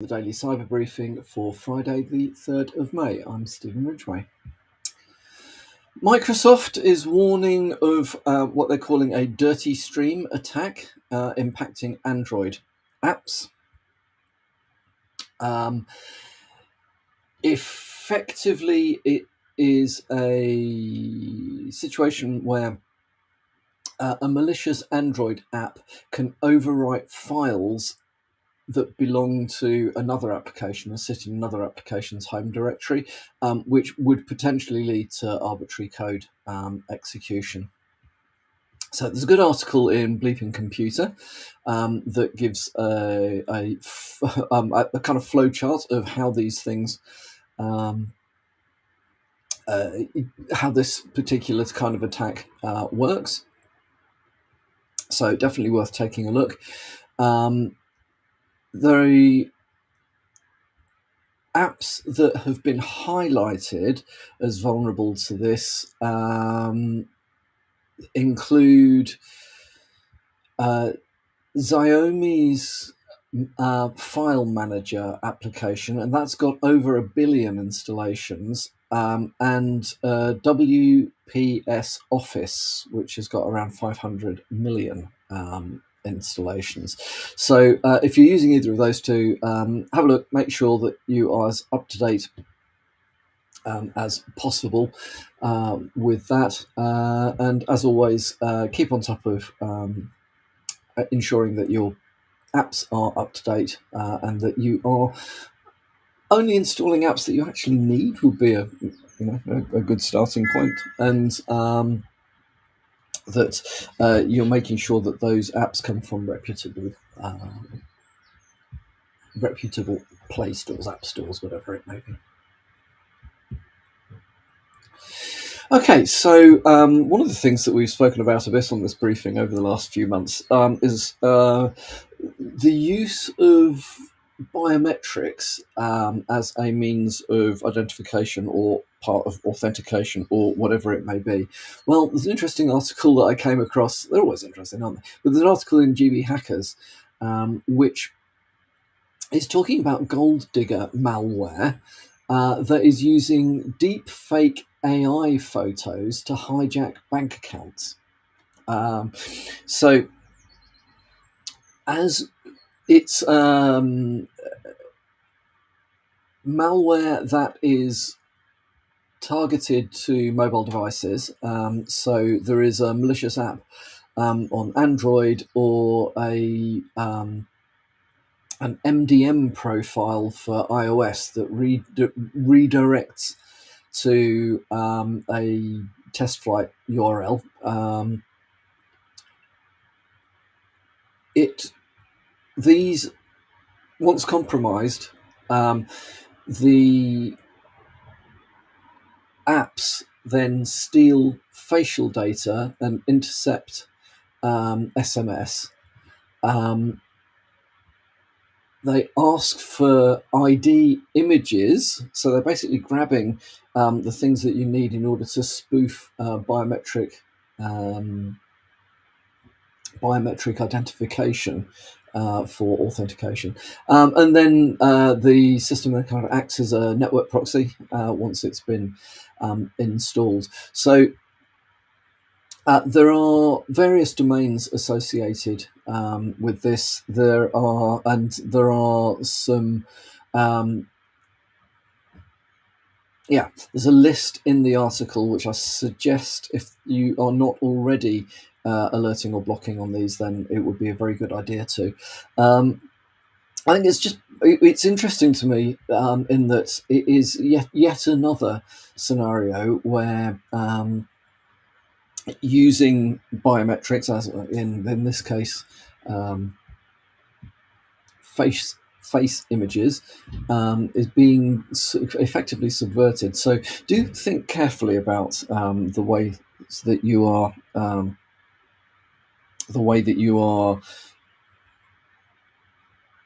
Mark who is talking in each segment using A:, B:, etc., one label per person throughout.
A: The Daily Cyber Briefing for Friday, the 3rd of May. I'm Stephen Ridgway. Microsoft is warning of what they're calling a dirty stream attack impacting Android apps. Effectively, it is a situation where a malicious Android app can overwrite files that belong to another application or sit in another application's home directory, which would potentially lead to arbitrary code execution. So there's a good article in Bleeping Computer that gives a kind of flow chart of how these things, how this particular kind of attack works. So definitely worth taking a look. The apps that have been highlighted as vulnerable to this include Xiaomi's file manager application, and that's got over 1 billion installations, and WPS Office, which has got around 500 million installations. So if you're using either of those two, have a look, make sure that you are as up to date as possible with that, and as always, keep on top of ensuring that your apps are up to date and that you are only installing apps that you actually need would be a good starting point, and that you're making sure that those apps come from reputable Play stores, app stores, whatever it may be. Okay, so one of the things that we've spoken about a bit on this briefing over the last few months is the use of biometrics as a means of identification or part of authentication or whatever it may be. Well, there's an interesting article that I came across. They're always interesting, aren't they? But there's an article in GB Hackers which is talking about gold digger malware that is using deep fake AI photos to hijack bank accounts. So as it's malware that is targeted to mobile devices. So there is a malicious app on Android or an MDM profile for iOS that redirects to a test flight URL. These, once compromised, the apps then steal facial data and intercept SMS. They ask for ID images, so they're basically grabbing the things that you need in order to spoof biometric identification for authentication. And then the system kind of acts as a network proxy once it's been installed. So there are various domains associated with this. There are some. There's a list in the article which I suggest, if you are not already alerting or blocking on these, then it would be a very good idea to. I think it's interesting to me in that it is yet another scenario where using biometrics, as in this case, face images, is being effectively subverted. So do think carefully about the way that you are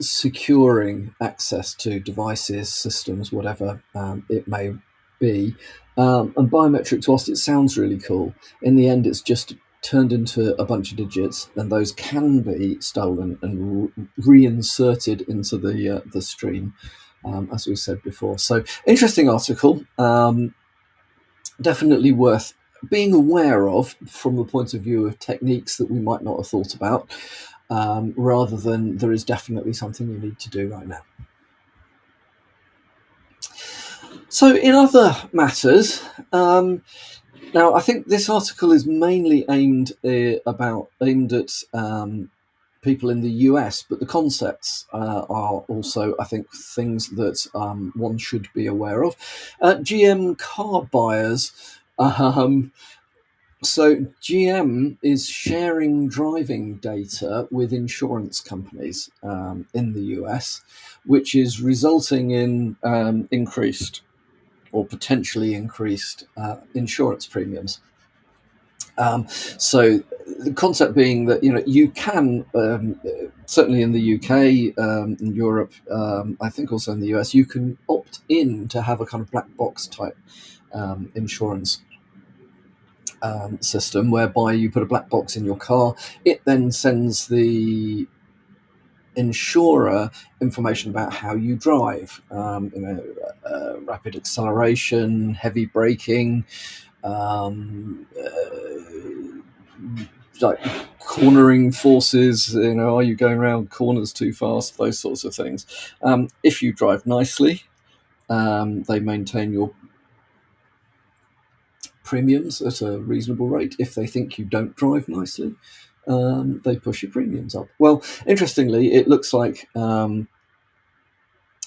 A: securing access to devices, systems, whatever it may be. And biometrics, whilst it sounds really cool, in the end it's just turned into a bunch of digits, and those can be stolen and reinserted into the stream, as we said before. So, interesting article. Definitely worth being aware of from the point of view of techniques that we might not have thought about, rather than there is definitely something you need to do right now. So, in other matters, now I think this article is mainly aimed at people in the US, but the concepts are also, I think, things that one should be aware of. GM car buyers. So GM is sharing driving data with insurance companies in the US, which is resulting in increased or potentially increased insurance premiums. So the concept being that you can certainly in the UK, in Europe, I think also in the US, you can opt in to have a kind of black box type insurance system, whereby you put a black box in your car. It then sends the insurer information about how you drive, rapid acceleration, heavy braking, like cornering forces, are you going around corners too fast, those sorts of things. If you drive nicely, they maintain your premiums at a reasonable rate. If they think you don't drive nicely, they push your premiums up. Well, interestingly, it looks like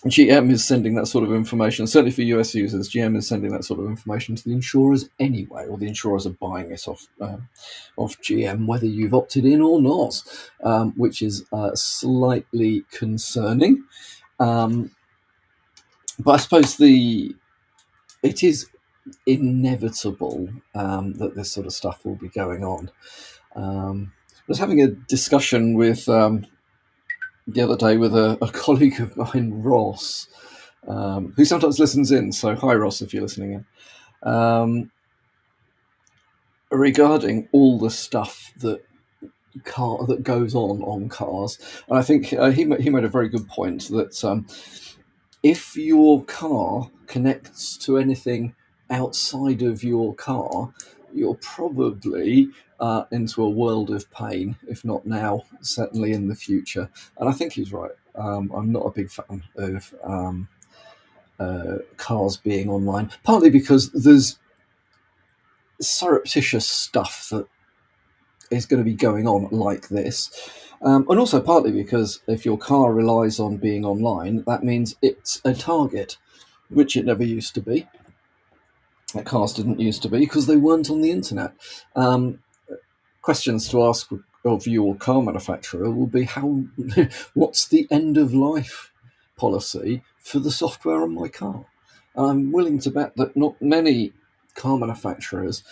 A: GM is sending that sort of information, certainly for US users. GM is sending that sort of information to the insurers anyway, or the insurers are buying it off GM, whether you've opted in or not, which is slightly concerning. But I suppose it is inevitable that this sort of stuff will be going on. I was having a discussion with the other day with a colleague of mine, Ross, who sometimes listens in. So hi, Ross, if you're listening in. Regarding all the stuff that goes on cars, and I think he made a very good point that if your car connects to anything outside of your car, you're probably into a world of pain, if not now, certainly in the future. And I think he's right. I'm not a big fan of cars being online, partly because there's surreptitious stuff that is going to be going on like this. And also partly because if your car relies on being online, that means it's a target, which it never used to be. Cars didn't used to be because they weren't on the internet. Questions to ask of your car manufacturer will be what's the end of life policy for the software on my car? I'm willing to bet that not many car manufacturers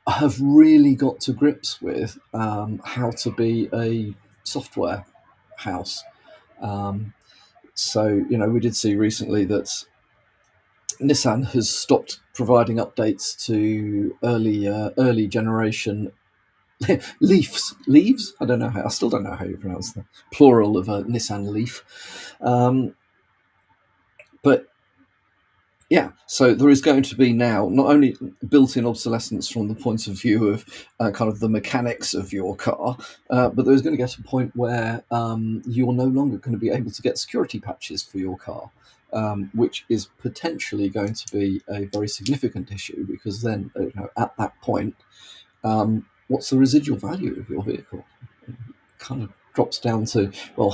A: have really got to grips with how to be a software house. So, we did see recently that Nissan has stopped providing updates to early generation Leafs. I still don't know how you pronounce the plural of a Nissan Leaf. But yeah, so there is going to be now not only built-in obsolescence from the point of view of kind of the mechanics of your car, but there's going to get to a point where you're no longer going to be able to get security patches for your car, which is potentially going to be a very significant issue, because then at that point, what's the residual value of your vehicle? It kind of drops down to, well,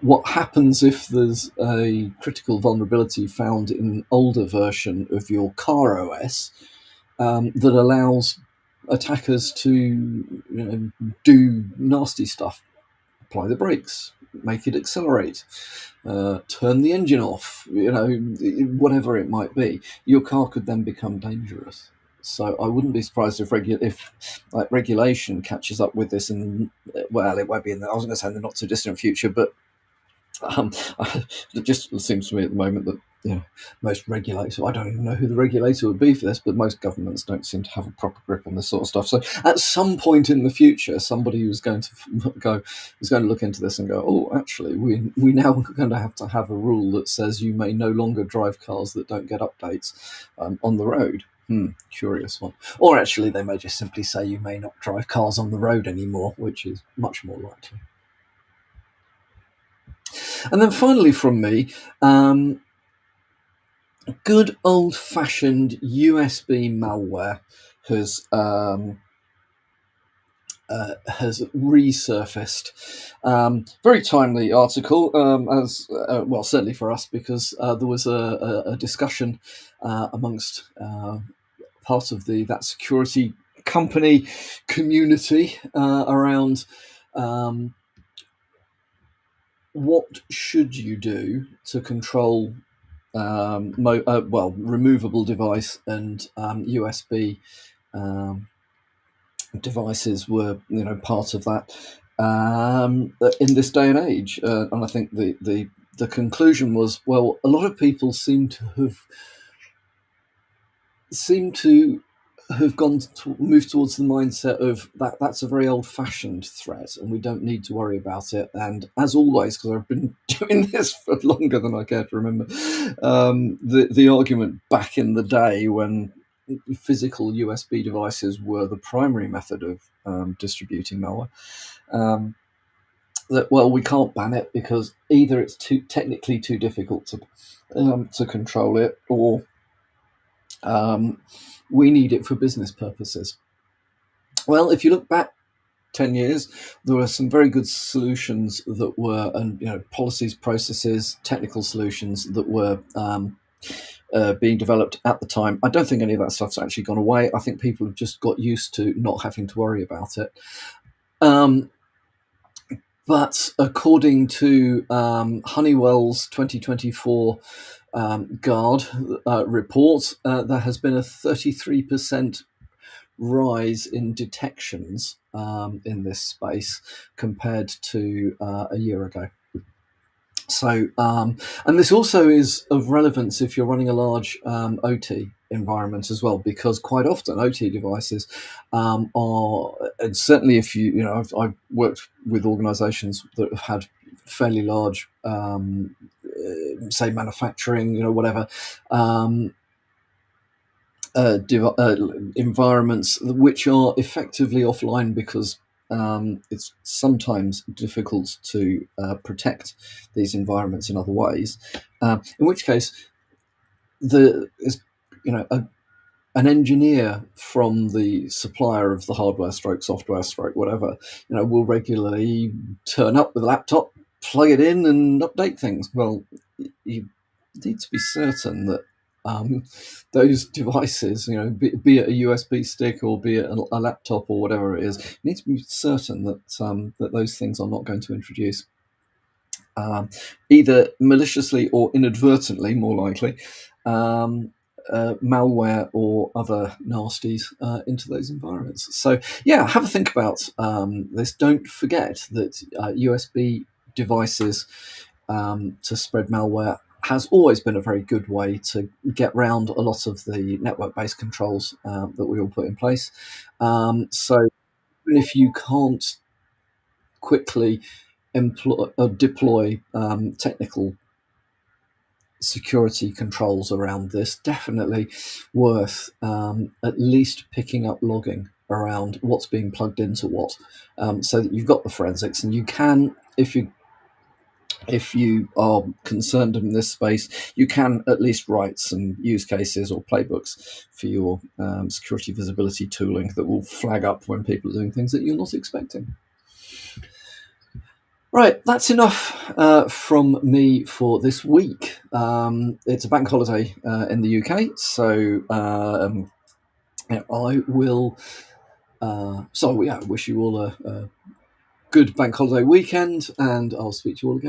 A: what happens if there's a critical vulnerability found in an older version of your car OS that allows attackers to do nasty stuff, apply the brakes, make it accelerate, turn the engine off, whatever it might be. Your car could then become dangerous. So I wouldn't be surprised if regulation catches up with this, and well, it won't be I was going to say in the not too distant future, but Um, it just seems to me at the moment that most regulators, I don't even know who the regulator would be for this, but most governments don't seem to have a proper grip on this sort of stuff. So at some point in the future, somebody was going to look into this and go, oh, actually, we now are going to have a rule that says you may no longer drive cars that don't get updates on the road. Curious one. Or actually, they may just simply say you may not drive cars on the road anymore, which is much more likely. And then finally from me, good old-fashioned USB malware has resurfaced. Very timely article, as well, certainly for us, because there was a discussion amongst part of that security company community around what should you do to control removable device and USB devices were part of that in this day and age, and I think the conclusion was, well, a lot of people seem to have moved towards the mindset of that's a very old-fashioned threat and we don't need to worry about it. And as always, because I've been doing this for longer than I care to remember, the argument back in the day when physical USB devices were the primary method of distributing malware, that, well, we can't ban it because either it's technically too difficult to control it, or we need it for business purposes. Well, if you look back 10 years, there were some very good solutions that were, and policies, processes, technical solutions that were being developed at the time. I don't think any of that stuff's actually gone away. I think people have just got used to not having to worry about it. But according to Honeywell's 2024 Guard report, there has been a 33% rise in detections in this space compared to a year ago. So, and this also is of relevance if you're running a large OT environment as well, because quite often OT devices are, and certainly if I've worked with organisations that have had fairly large, say manufacturing, whatever. Environments which are effectively offline because it's sometimes difficult to protect these environments in other ways. In which case, an engineer from the supplier of the hardware, stroke software, stroke whatever, will regularly turn up with a laptop, plug it in, and update things. Well, you need to be certain that those devices, be it a USB stick or be it a laptop or whatever it is, you need to be certain that that those things are not going to introduce either maliciously or inadvertently, more likely, malware or other nasties into those environments. So yeah, have a think about this. Don't forget that USB devices to spread malware has always been a very good way to get round a lot of the network-based controls that we all put in place. So even if you can't quickly deploy technical security controls around this, definitely worth at least picking up logging around what's being plugged into what, so that you've got the forensics, and you can, if you are concerned in this space, you can at least write some use cases or playbooks for your security visibility tooling that will flag up when people are doing things that you're not expecting. Right, that's enough from me for this week. It's a bank holiday in the UK, so I will. I wish you all a good bank holiday weekend, and I'll speak to you all again